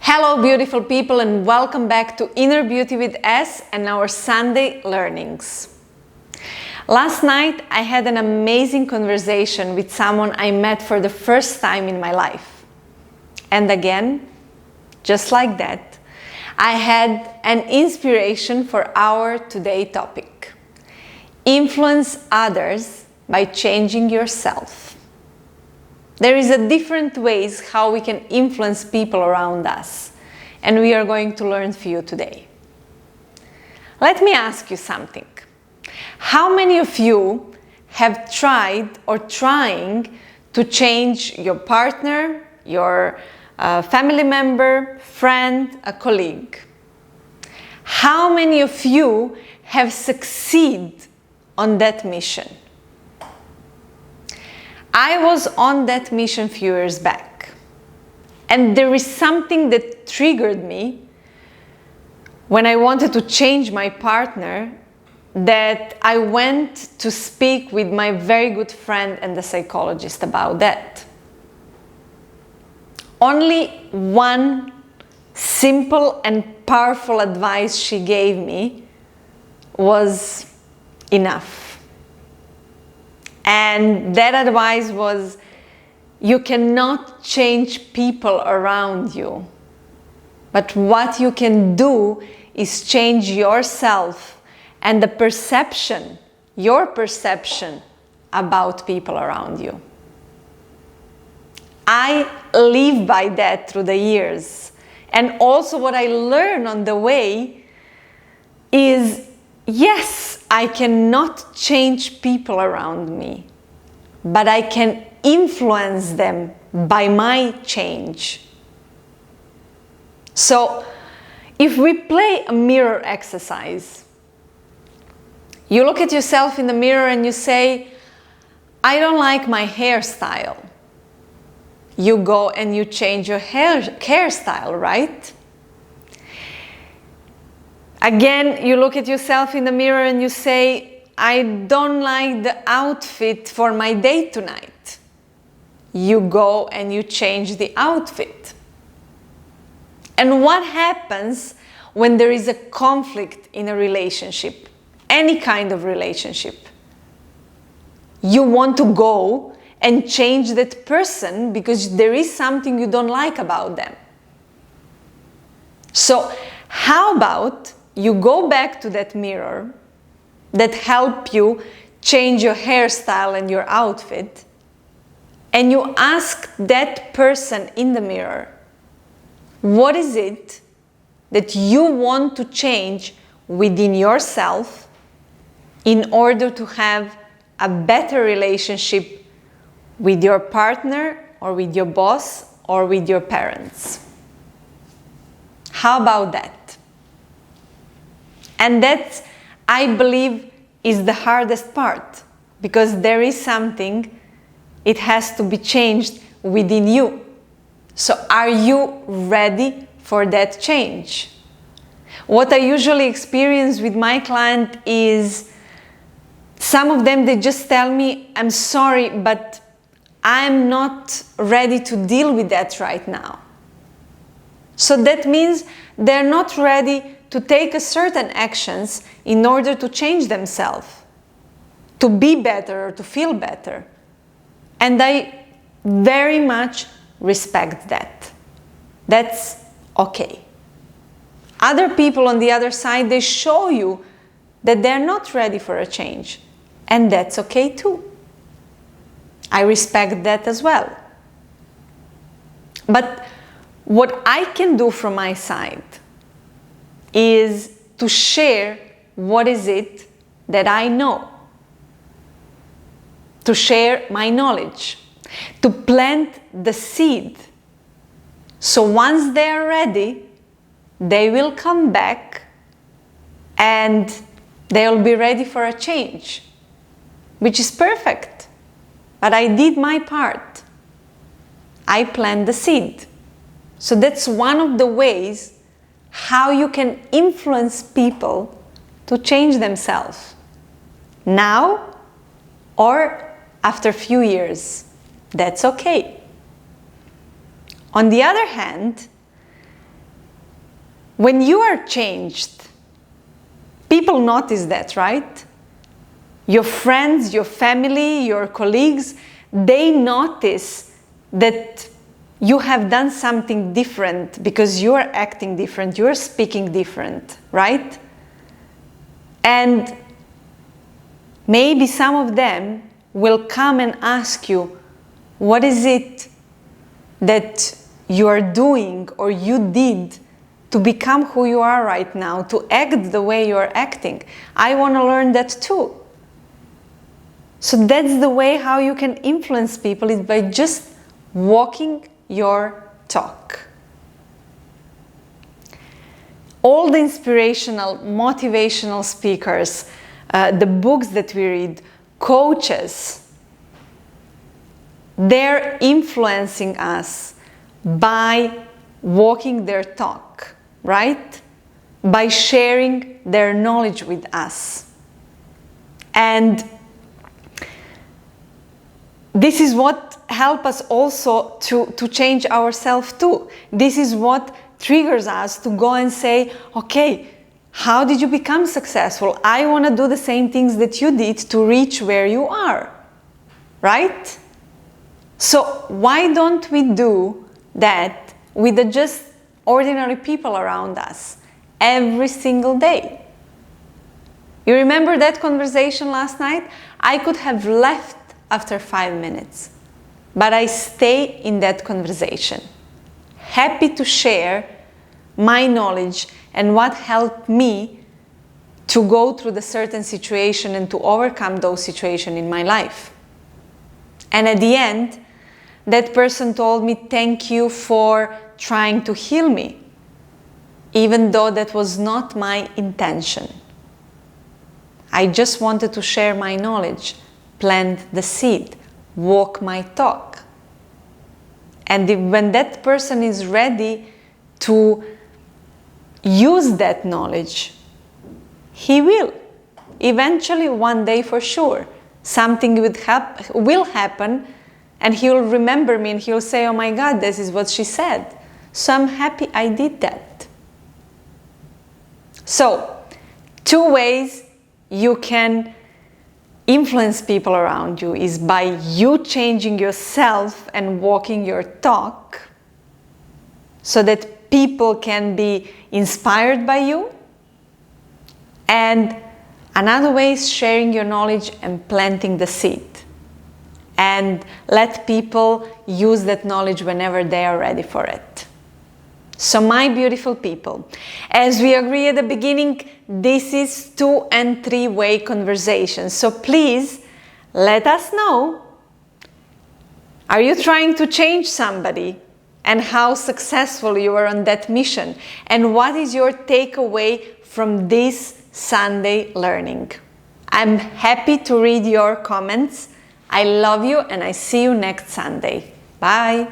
Hello beautiful people, and welcome back to Inner Beauty with S and our Sunday learnings. Last night I had an amazing conversation with someone I met for the first time in my life. And again, just like that, I had an inspiration for our today topic. Influence others by changing yourself. There is a different ways how we can influence people around us, and we are going to learn for you today. Let me ask you something. How many of you have tried or trying to change your partner, your family member, friend, a colleague? How many of you have succeeded on that mission? I was on that mission a few years back, and there is something that triggered me when I wanted to change my partner, that I went to speak with my very good friend and the psychologist about that. Only one simple and powerful advice she gave me was enough. And that advice was, you cannot change people around you, but what you can do is change yourself and the perception, your perception about people around you. I live by that through the years, and also what I learned on the way is, yes, I cannot change people around me, but I can influence them by my change. So, if we play a mirror exercise, you look at yourself in the mirror and you say, I don't like my hairstyle. You go and you change your hairstyle, right? Again, you look at yourself in the mirror and you say, I don't like the outfit for my date tonight. You go and you change the outfit. And what happens when there is a conflict in a relationship, any kind of relationship? You want to go and change that person because there is something you don't like about them. So, how about you go back to that mirror that helped you change your hairstyle and your outfit, and you ask that person in the mirror, what is it that you want to change within yourself in order to have a better relationship with your partner or with your boss or with your parents? How about that? And that, I believe, is the hardest part, because there is something, it has to be changed within you. So are you ready for that change? What I usually experience with my client is, some of them, they just tell me, I'm sorry, but I'm not ready to deal with that right now. So that means they're not ready to take a certain actions in order to change themselves, to be better or to feel better. And I very much respect that. That's okay. Other people on the other side, they show you that they're not ready for a change, and that's okay too. I respect that as well. But what I can do from my side is to share what is it that I know, to share my knowledge, to plant the seed. So once they are ready, they will come back and they'll be ready for a change, which is perfect. But I did my part. I plant the seed. So that's one of the ways how you can influence people to change themselves, now or after a few years. That's okay. On the other hand, When you are changed, people notice that, right? Your friends, your family, your colleagues, they notice that you have done something different because you are acting different, you are speaking different, right? And maybe some of them will come and ask you, what is it that you are doing or you did to become who you are right now, to act the way you are acting? I want to learn that too. So that's the way how you can influence people, is by just walking your talk. All the inspirational, motivational speakers, the books that we read, coaches, they're influencing us by walking their talk, right? By sharing their knowledge with us. And this is what helps us also to change ourselves too. This is what triggers us to go and say, okay, how did you become successful? I want to do the same things that you did to reach where you are, right? So why don't we do that with the just ordinary people around us every single day? You remember that conversation last night? I could have left after 5 minutes, but I stay in that conversation, happy to share my knowledge and what helped me to go through the certain situation and to overcome those situations in my life. And at the end, that person told me, thank you for trying to heal me, even though that was not my intention. I just wanted to share my knowledge, plant the seed, walk my talk. And when that person is ready to use that knowledge, he will. Eventually, one day for sure, something will happen, and he will remember me and he will say, oh my God, this is what she said. So I'm happy I did that. So, 2 ways you can influence people around you is by you changing yourself and walking your talk so that people can be inspired by you. And another way is sharing your knowledge and planting the seed. And let people use that knowledge whenever they are ready for it. So my beautiful people, as we agreed at the beginning, this is 2- and 3-way conversations. So please let us know, are you trying to change somebody and how successful you are on that mission? And what is your takeaway from this Sunday learning? I'm happy to read your comments. I love you and I see you next Sunday. Bye.